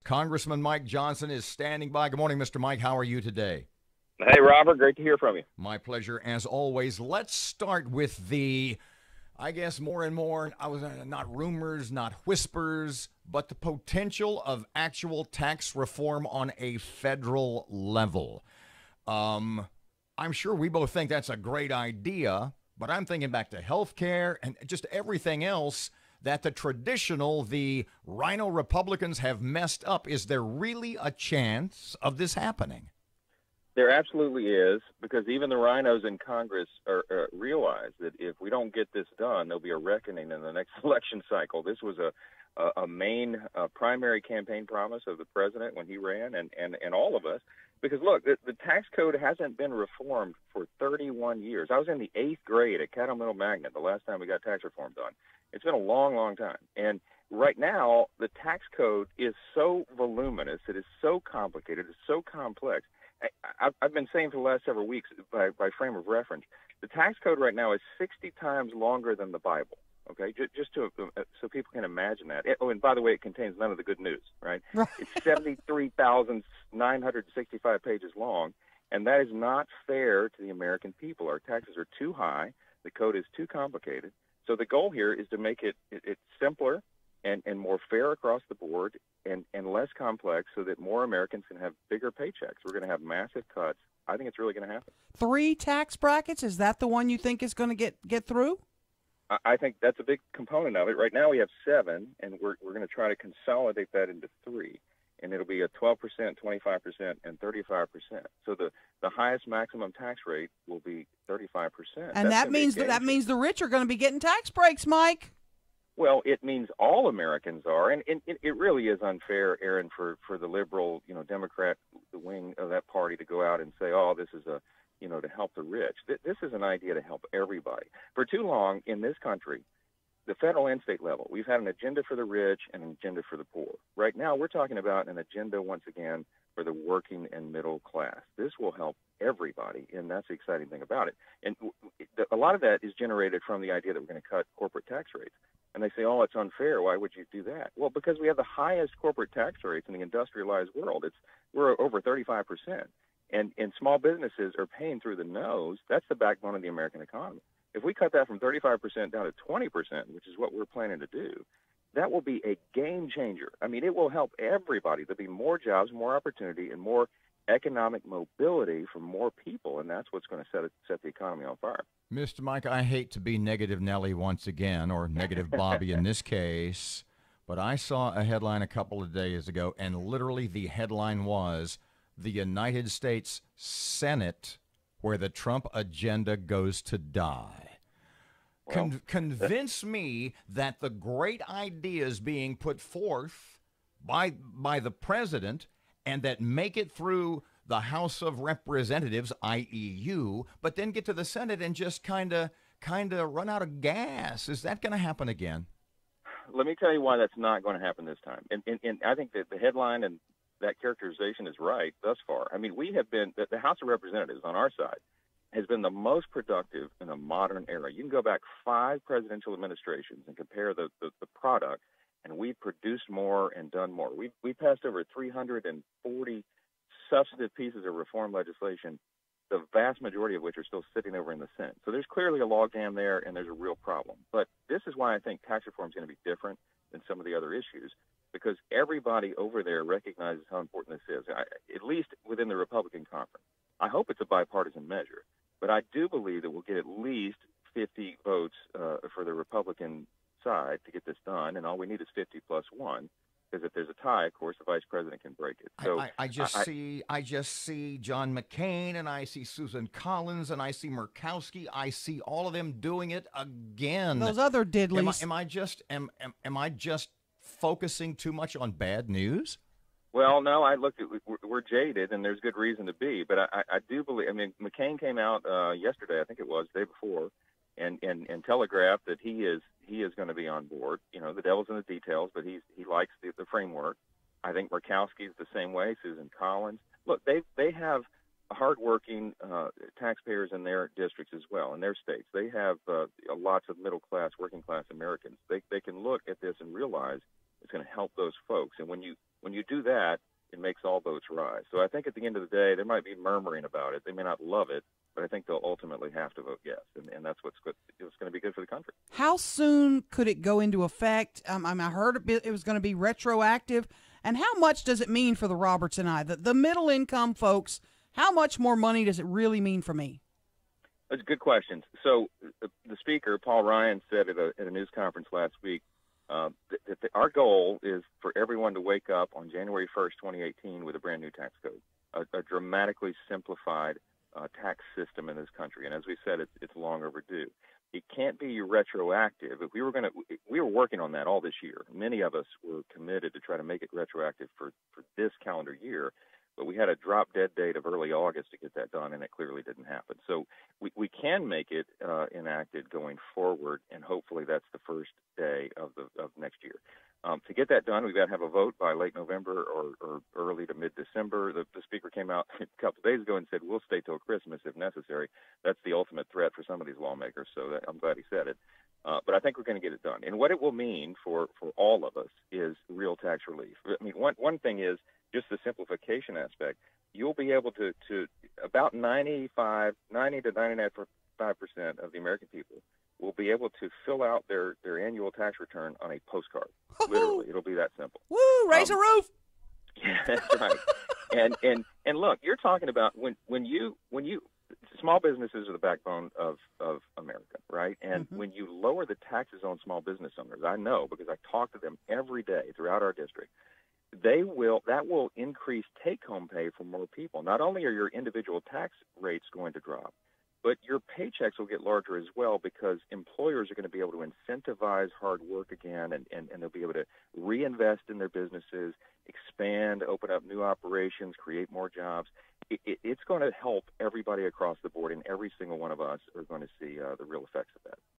Congressman Mike Johnson is standing by. Good morning, Mr. Mike. How are you today? Hey, Robert. Great to hear from you. My pleasure, as always. Let's start with the, I guess, more and more, not rumors, not whispers, but the potential of actual tax reform on a federal level. I'm sure we both think that's a great idea, but I'm thinking back to health care and just everything else that the Rhino Republicans have messed up. Is there really a chance of this happening? There absolutely is, because even the rhinos in Congress realize that if we don't get this done, there'll be a reckoning in the next election cycle. This was a main primary campaign promise of the president when he ran, and all of us. Because, look, the tax code hasn't been reformed for 31 years. I was in the 8th grade at Caddo Middle Magnet the last time we got tax reform done. It's been a long, long time. And right now, the tax code is so voluminous, it is so complicated, it's so complex. I've been saying for the last several weeks, by frame of reference, the tax code right now is 60 times longer than the Bible. Okay, just so people can imagine that. Oh, and by the way, it contains none of the good news, right? It's 73,965 pages long, and that is not fair to the American people. Our taxes are too high. The code is too complicated. So the goal here is to make it simpler and more fair across the board and less complex, so that more Americans can have bigger paychecks. We're going to have massive cuts. I think it's really going to happen. 3 tax brackets? Is that the one you think is going to get through? I think that's a big component of it. Right now we have 7, and we're going to try to consolidate that into 3. And it'll be a 12%, 25%, and 35%. So the highest maximum tax rate will be 35%. And that means the rich are going to be getting tax breaks, Mike. Well, it means all Americans are, and it really is unfair, Erin, for the liberal, Democrat wing of that party to go out and say, oh, this is to help the rich. This is an idea to help everybody. For too long in this country, the federal and state level, we've had an agenda for the rich and an agenda for the poor. Right now, we're talking about an agenda, once again, for the working and middle class. This will help everybody, and that's the exciting thing about it. And a lot of that is generated from the idea that we're going to cut corporate tax rates. And they say, oh, it's unfair. Why would you do that? Well, because we have the highest corporate tax rates in the industrialized world. We're over 35%. And small businesses are paying through the nose. That's the backbone of the American economy. If we cut that from 35% down to 20%, which is what we're planning to do, that will be a game changer. I mean, it will help everybody. There'll be more jobs, more opportunity, and more economic mobility for more people, and that's what's going to set the economy on fire. Mr. Mike, I hate to be negative Nelly once again, or negative Bobby in this case, but I saw a headline a couple of days ago, and literally the headline was, "The United States Senate, where the Trump agenda goes to die." Well, convince me that the great ideas being put forth by the president and that make it through the House of Representatives, i.e. you, but then get to the Senate and just kind of run out of gas. Is that going to happen again? Let me tell you why that's not going to happen this time. And I think that the headline and that characterization is right thus far. I mean, we have been, the House of Representatives on our side has been the most productive in a modern era. You can go back 5 presidential administrations and compare the product, and we produced more and done more. We passed over 340 substantive pieces of reform legislation, the vast majority of which are still sitting over in the Senate. So there's clearly a logjam there, and there's a real problem. But this is why I think tax reform is going to be different than some of the other issues, because everybody over there recognizes how important this is, at least within the Republican conference. I hope it's a bipartisan measure, but I do believe that we'll get at least 50 votes for the Republican side to get this done, and all we need is 50 plus 1. Because if there's a tie, of course, the vice president can break it. So I just see John McCain, and I see Susan Collins, and I see Murkowski. I see all of them doing it again. Those other diddlies. Am I just focusing too much on bad news? Well, no. We're jaded, and there's good reason to be. But I do believe. I mean, McCain came out yesterday, I think it was, the day before, and telegraphed that he is going to be on board. You know, the devil's in the details, but he likes the framework. I think Murkowski's the same way. Susan Collins. Look, they have hardworking taxpayers in their districts as well, in their states. They have lots of middle class, working class Americans. They can look at this and realize it's going to help those folks. And when you When you do that, it makes all boats rise. So I think at the end of the day, they might be murmuring about it. They may not love it, but I think they'll ultimately have to vote yes, and that's what's going to be good for the country. How soon could it go into effect? I heard it was going to be retroactive. And how much does it mean for the Roberts and I, the middle income folks? How much more money does it really mean for me? That's a good question. So the speaker, Paul Ryan, said at a news conference last week that our goal is for everyone to wake up on January 1st, 2018 with a brand new tax code, a dramatically simplified tax system in this country. And as we said, it's long overdue. It can't be retroactive. If we were working on that all this year. Many of us were committed to try to make it retroactive for this calendar year, but we had a drop-dead date of early August to get that done, and it clearly didn't happen. So we can make it enacted going forward, and hopefully that's the first day of next year. To get that done, we've got to have a vote by late November or early to mid-December. The speaker came out a couple of days ago and said, we'll stay till Christmas if necessary. That's the ultimate threat for some of these lawmakers, so I'm glad he said it. But I think we're going to get it done. And what it will mean for all of us is real tax relief. I mean, one thing is just the simplification aspect. You'll be able to about 90 to 99.5% of the American people will be able to fill out their annual tax return on a postcard. Literally, it'll be that simple. Woo! Raise a roof. Yeah, that's right. And look, you're talking about when you small businesses are the backbone of America, right? And when you lower the taxes on small business owners, I know because I talk to them every day throughout our district. That will increase take-home pay for more people. Not only are your individual tax rates going to drop, but your paychecks will get larger as well because employers are going to be able to incentivize hard work again, and they'll be able to reinvest in their businesses, expand, open up new operations, create more jobs. It's going to help everybody across the board, and every single one of us are going to see the real effects of that.